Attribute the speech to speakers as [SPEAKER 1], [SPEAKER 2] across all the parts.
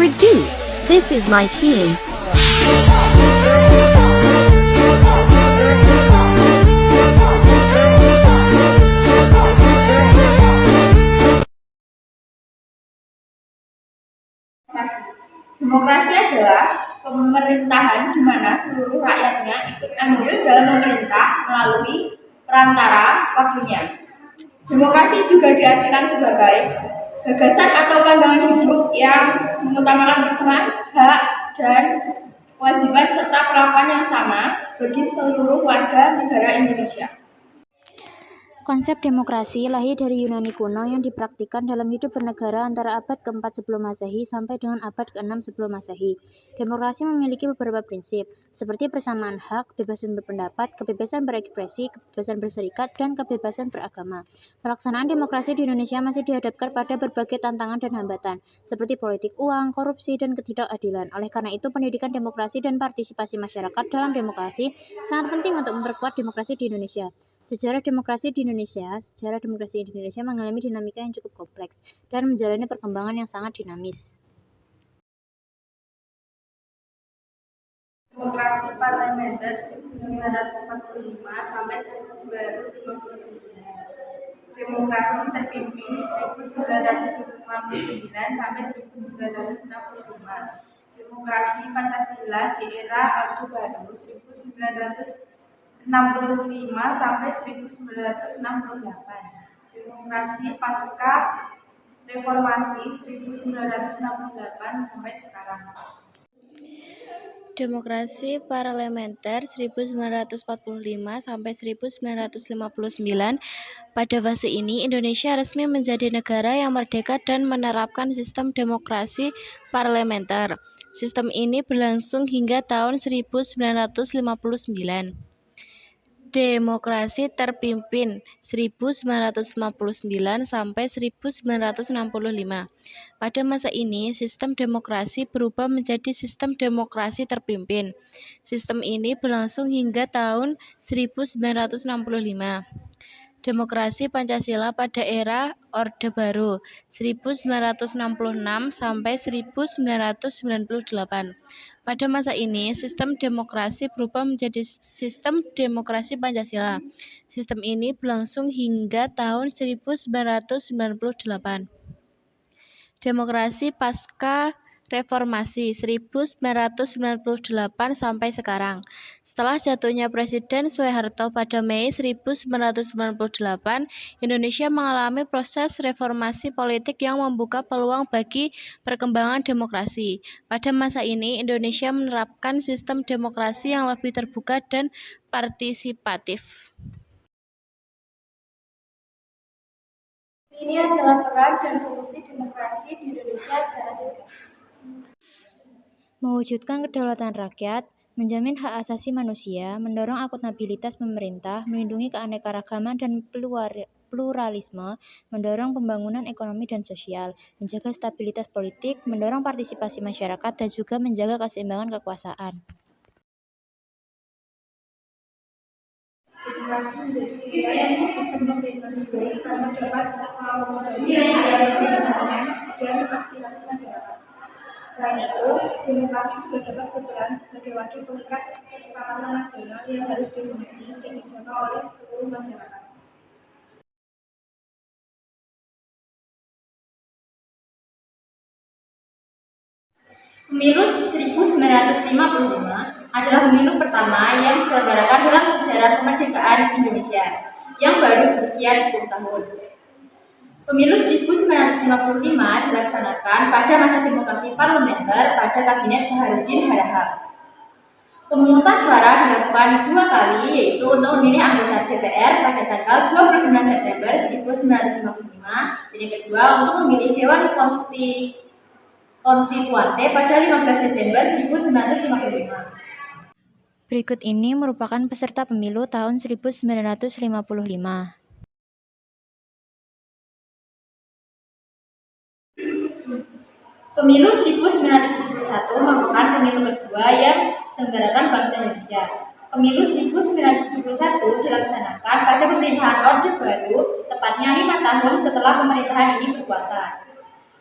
[SPEAKER 1] Reduce. This is my team.
[SPEAKER 2] Demokrasi adalah pemerintahan di mana seluruh rakyatnya ikut andil dalam memerintah melalui perantara wakilnya. Demokrasi juga diartikan sebagai gagasan atau pandangan hidup yang mengutamakan persamaan hak dan kewajiban serta perlakuan yang sama bagi seluruh warga negara Indonesia.
[SPEAKER 3] Konsep demokrasi lahir dari Yunani kuno yang dipraktikkan dalam hidup bernegara antara abad ke-4 sebelum Masehi sampai dengan abad ke-6 sebelum Masehi. Demokrasi memiliki beberapa prinsip, seperti persamaan hak, kebebasan berpendapat, kebebasan berekspresi, kebebasan berserikat, dan kebebasan beragama. Pelaksanaan demokrasi di Indonesia masih dihadapkan pada berbagai tantangan dan hambatan, seperti politik uang, korupsi, dan ketidakadilan. Oleh karena itu, pendidikan demokrasi dan partisipasi masyarakat dalam demokrasi sangat penting untuk memperkuat demokrasi di Indonesia. Sejarah demokrasi di Indonesia mengalami dinamika yang cukup kompleks dan menjalani perkembangan yang sangat dinamis.
[SPEAKER 2] Demokrasi parlementer 1945 sampai 1959. Demokrasi terpimpin 1959 sampai 1965. Demokrasi Pancasila di era Orde Baru 1965 sampai 1968. Demokrasi pasca reformasi 1968 sampai sekarang.
[SPEAKER 4] Demokrasi parlementer 1945 sampai 1959. Pada fase ini, Indonesia resmi menjadi negara yang merdeka dan menerapkan sistem demokrasi parlementer. Sistem ini berlangsung hingga tahun 1959. Demokrasi terpimpin 1959 sampai 1965. Pada masa ini, sistem demokrasi berubah menjadi sistem demokrasi terpimpin. Sistem ini berlangsung hingga tahun 1965. Demokrasi Pancasila pada era Orde Baru 1966 sampai 1998. Pada masa ini, sistem demokrasi berubah menjadi sistem demokrasi Pancasila. Sistem ini berlangsung hingga tahun 1998. Demokrasi pasca reformasi 1998 sampai sekarang. Setelah jatuhnya Presiden Soeharto pada Mei 1998, Indonesia mengalami proses reformasi politik yang membuka peluang bagi perkembangan demokrasi. Pada masa ini, Indonesia menerapkan sistem demokrasi yang lebih terbuka dan partisipatif.
[SPEAKER 2] Ini adalah peran dan fungsi demokrasi di Indonesia secara singkat.
[SPEAKER 3] Mewujudkan kedaulatan rakyat, menjamin hak asasi manusia, mendorong akuntabilitas pemerintah, melindungi keanekaragaman dan pluralisme, mendorong pembangunan ekonomi dan sosial, menjaga stabilitas politik, mendorong partisipasi masyarakat, dan juga menjaga keseimbangan kekuasaan.
[SPEAKER 2] Demokrasi menjadi pilihan sistem pemerintahan terbaik karena dapat mengakomodasi kepentingan dan aspirasi masyarakat. Selain itu, demokrasi juga dapat berperan sebagai wadah pengikat kesepakatan nasional yang harus dipenuhi dan dijaga oleh seluruh masyarakat. Pemilu 1955 adalah pemilu pertama yang diselenggarakan dalam sejarah kemerdekaan Indonesia yang baru berusia 10 tahun. Pemilu 1955 dilaksanakan pada masa demokrasi parlementer pada Kabinet Baharudin Harahap. Pemungutan suara dilakukan 2 kali, yaitu untuk memilih anggota DPR pada tanggal 29 September 1955 dan yang kedua untuk memilih Dewan Konstituante pada 15 Desember 1955.
[SPEAKER 3] Berikut ini merupakan peserta pemilu tahun 1955.
[SPEAKER 2] Pemilu 1971 merupakan pemilu kedua yang diselenggarakan bangsa Indonesia. Pemilu 1971 dilaksanakan pada pemerintahan Orde Baru, tepatnya 5 tahun setelah pemerintahan ini berkuasa.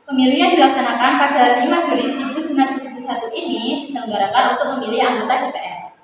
[SPEAKER 2] Pemilu yang dilaksanakan pada 5 Juli 1971 ini diselenggarakan untuk memilih anggota DPR.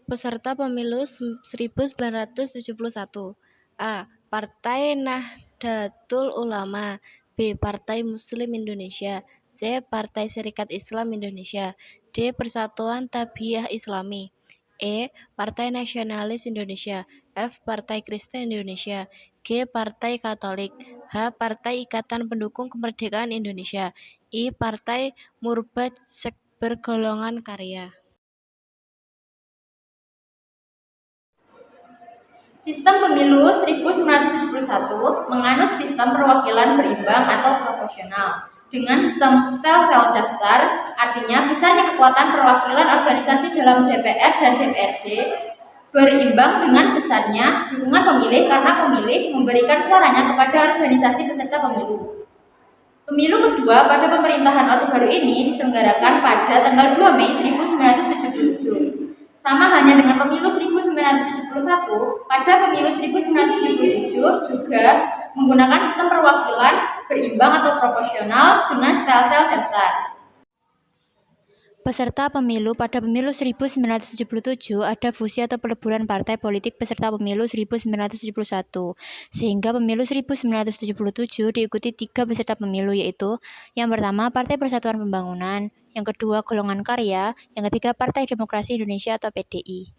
[SPEAKER 4] Peserta pemilu 1971. A. Partai Nahdlatul Ulama. B. Partai Muslim Indonesia. C. Partai Serikat Islam Indonesia. D. Persatuan Tabiah Islami. E. Partai Nasionalis Indonesia. F. Partai Kristen Indonesia. G. Partai Katolik. H. Partai Ikatan Pendukung Kemerdekaan Indonesia. I. Partai Murba Bergolongan Karya.
[SPEAKER 2] Sistem pemilu 1971 menganut sistem perwakilan berimbang atau proporsional dengan sistem sel daftar, artinya besarnya kekuatan perwakilan organisasi dalam DPR dan DPRD berimbang dengan besarnya dukungan pemilih karena pemilih memberikan suaranya kepada organisasi peserta pemilu. Pemilu kedua pada pemerintahan Orde Baru ini diselenggarakan pada tanggal 2 Mei 1977. Sama hanya dengan pemilu 1971, pada pemilu 1977 juga menggunakan sistem perwakilan berimbang atau proporsional dengan sel daftar.
[SPEAKER 3] Peserta pemilu pada pemilu 1977 ada fusi atau peleburan partai politik peserta pemilu 1971, sehingga pemilu 1977 diikuti 3 peserta pemilu, yaitu yang pertama Partai Persatuan Pembangunan, yang kedua Golongan Karya, yang ketiga Partai Demokrasi Indonesia atau PDI.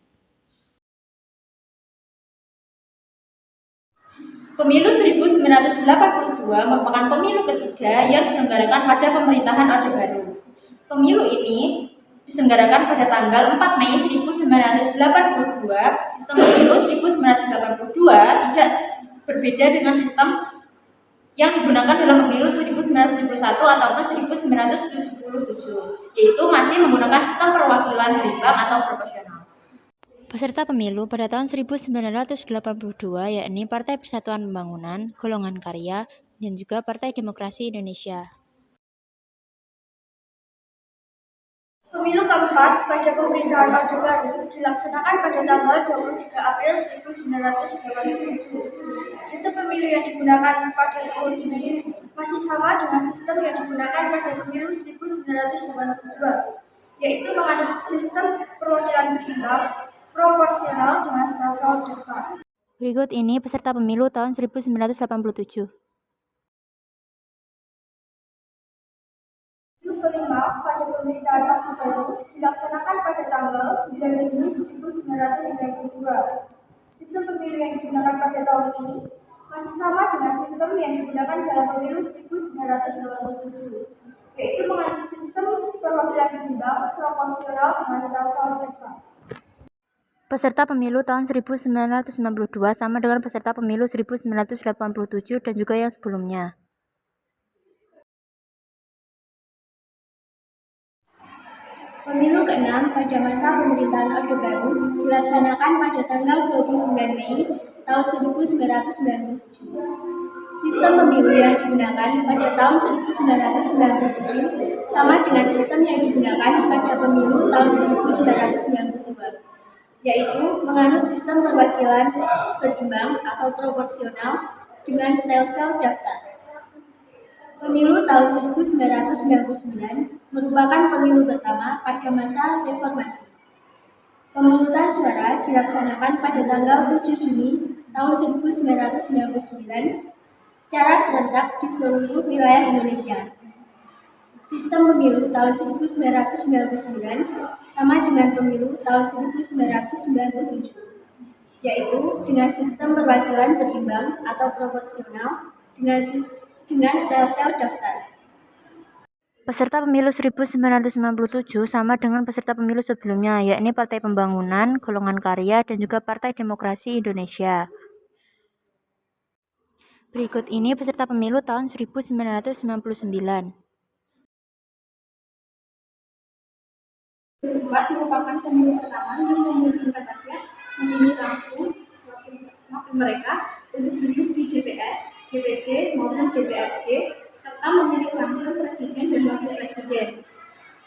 [SPEAKER 2] Pemilu 1982 merupakan pemilu ketiga yang diselenggarakan pada pemerintahan Orde Baru. Pemilu ini diselenggarakan pada tanggal 4 Mei 1982. Sistem pemilu 1982 tidak berbeda dengan sistem yang digunakan dalam pemilu 1971 ataupun 1977, yaitu masih menggunakan sistem perwakilan berimbang atau proporsional.
[SPEAKER 3] Peserta pemilu pada tahun 1982 yakni Partai Persatuan Pembangunan, Golongan Karya, dan juga Partai Demokrasi Indonesia.
[SPEAKER 5] Pemilu keempat pada pemerintahan Orde Baru dilaksanakan pada tanggal 23 April 1987. Sistem pemilu yang digunakan pada tahun ini masih sama dengan sistem yang digunakan pada pemilu 1982, yaitu menganut sistem perwakilan berimbang proporsional dengan sel daftar.
[SPEAKER 3] Berikut ini peserta pemilu tahun 1987.
[SPEAKER 5] Kelima pada pemerintahan Orde Baru dilaksanakan pada tanggal 9 Juni 1992. Sistem pemilu yang digunakan pada tahun ini masih sama dengan sistem yang digunakan dalam pemilu 1987, yaitu menganut sistem perwakilan berimbang proporsional dengan sel daftar.
[SPEAKER 3] Peserta pemilu tahun 1992 sama dengan peserta pemilu 1987 dan juga yang sebelumnya.
[SPEAKER 2] Pemilu ke-6 pada masa pemerintahan Orde Baru dilaksanakan pada tanggal 29 Mei tahun 1997. Sistem pemilu yang digunakan pada tahun 1997 sama dengan sistem yang digunakan pada pemilu tahun 1992, yaitu menganut sistem perwakilan berimbang atau proporsional dengan sel daftar. Pemilu tahun 1999 merupakan pemilu pertama pada masa reformasi. Pemungutan suara dilaksanakan pada tanggal 7 Juni tahun 1999 secara serentak di seluruh wilayah Indonesia. Sistem pemilu tahun 1999 sama dengan pemilu tahun 1997, yaitu dengan sistem perwakilan berimbang atau proporsional dengan sel daftar.
[SPEAKER 3] Peserta pemilu 1997 sama dengan peserta pemilu sebelumnya, yakni Partai Pembangunan, Golongan Karya, dan juga Partai Demokrasi Indonesia. Berikut ini peserta pemilu tahun 1999.
[SPEAKER 5] Keempat merupakan pemilu pertama yang memungkinkan rakyat memilih langsung wakil mereka untuk duduk di DPR, DPD maupun DPRD, serta memilih langsung presiden dan wakil presiden.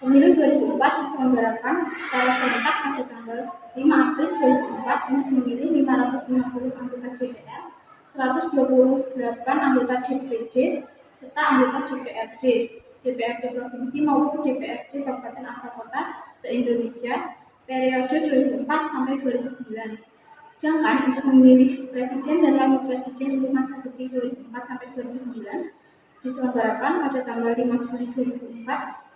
[SPEAKER 5] Pemilu 2004 diselenggarakan secara serentak pada tanggal 5 April 2004 untuk memilih 550 anggota DPR, 128 anggota DPD,
[SPEAKER 2] serta anggota DPRD, DPRD Provinsi maupun DPRD Kabupaten atau Kota se-Indonesia periode 2004 sampai 2009. Sedangkan untuk memilih presiden dan wakil presiden untuk masa bakti 2004 sampai 2009 diselenggarakan pada tanggal 5 Juli 2004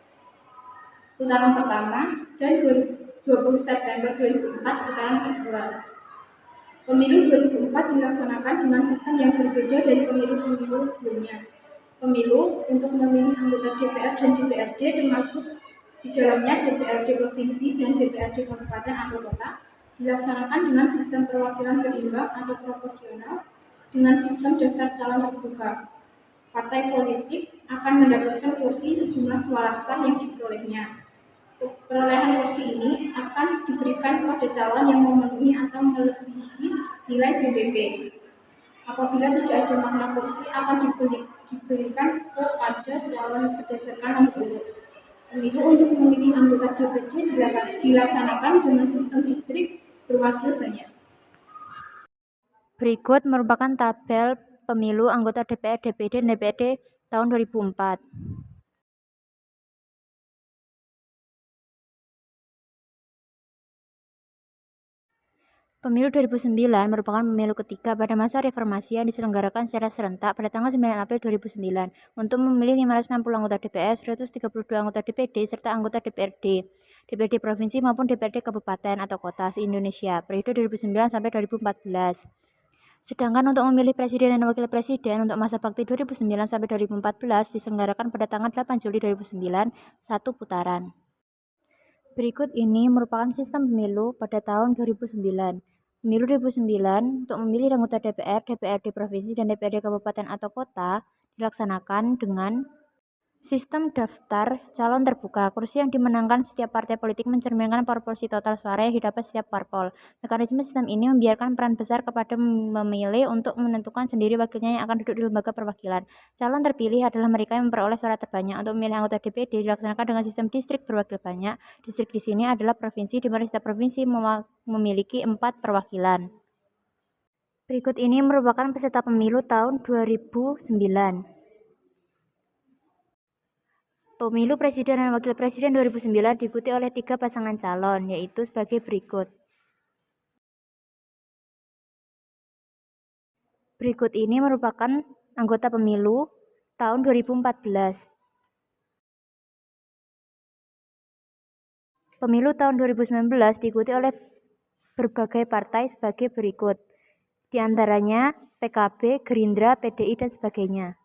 [SPEAKER 2] putaran pertama dan 20 September 2004 putaran kedua. Pemilu 2004 dilaksanakan dengan sistem yang berbeda dari pemilu-pemilu sebelumnya. Pemilu untuk memilih anggota DPR dan DPRD termasuk di dalamnya DPRD Provinsi dan DPRD Kabupaten atau Kota dilaksanakan dengan sistem perwakilan berimbang atau proporsional dengan sistem daftar calon terbuka. Partai politik akan mendapatkan kursi sejumlah suara sah yang diperolehnya. Perolehan kursi ini akan diberikan kepada calon yang memenuhi atau melebihi nilai BBB. Apabila tidak ada makna kursi akan diberikan kepada calon berdasarkan nomor urut. Pemilu untuk memilih anggota DPD dilaksanakan dengan sistem distrik berwakil banyak.
[SPEAKER 3] Berikut merupakan tabel pemilu anggota DPR, DPD, dan DPRD tahun 2004. Pemilu 2009 merupakan pemilu ketiga pada masa reformasi yang diselenggarakan secara serentak pada tanggal 9 April 2009 untuk memilih 560 anggota DPR, 132 anggota DPD, serta anggota DPRD, DPRD Provinsi maupun DPRD Kabupaten atau Kota se-Indonesia periode 2009 sampai 2014. Sedangkan untuk memilih presiden dan wakil presiden untuk masa bakti 2009 sampai 2014 diselenggarakan pada tanggal 8 Juli 2009, satu putaran. Berikut ini merupakan sistem pemilu pada tahun 2009. Pemilu 2009 untuk memilih anggota DPR, DPRD Provinsi, dan DPRD Kabupaten atau Kota dilaksanakan dengan sistem daftar calon terbuka. Kursi yang dimenangkan setiap partai politik mencerminkan proporsi total suara yang didapat setiap parpol. Mekanisme sistem ini membiarkan peran besar kepada memilih untuk menentukan sendiri wakilnya yang akan duduk di lembaga perwakilan. Calon terpilih adalah mereka yang memperoleh suara terbanyak. Untuk memilih anggota DPD dilaksanakan dengan sistem distrik berwakil banyak. Distrik di sini adalah provinsi, di mana setiap provinsi memiliki 4 perwakilan. Berikut ini merupakan peserta pemilu tahun 2009. Pemilu Presiden dan Wakil Presiden 2009 diikuti oleh 3 pasangan calon, yaitu sebagai berikut. Berikut ini merupakan anggota pemilu tahun 2014. Pemilu tahun 2019 diikuti oleh berbagai partai sebagai berikut. Di antaranya PKB, Gerindra, PDI, dan sebagainya.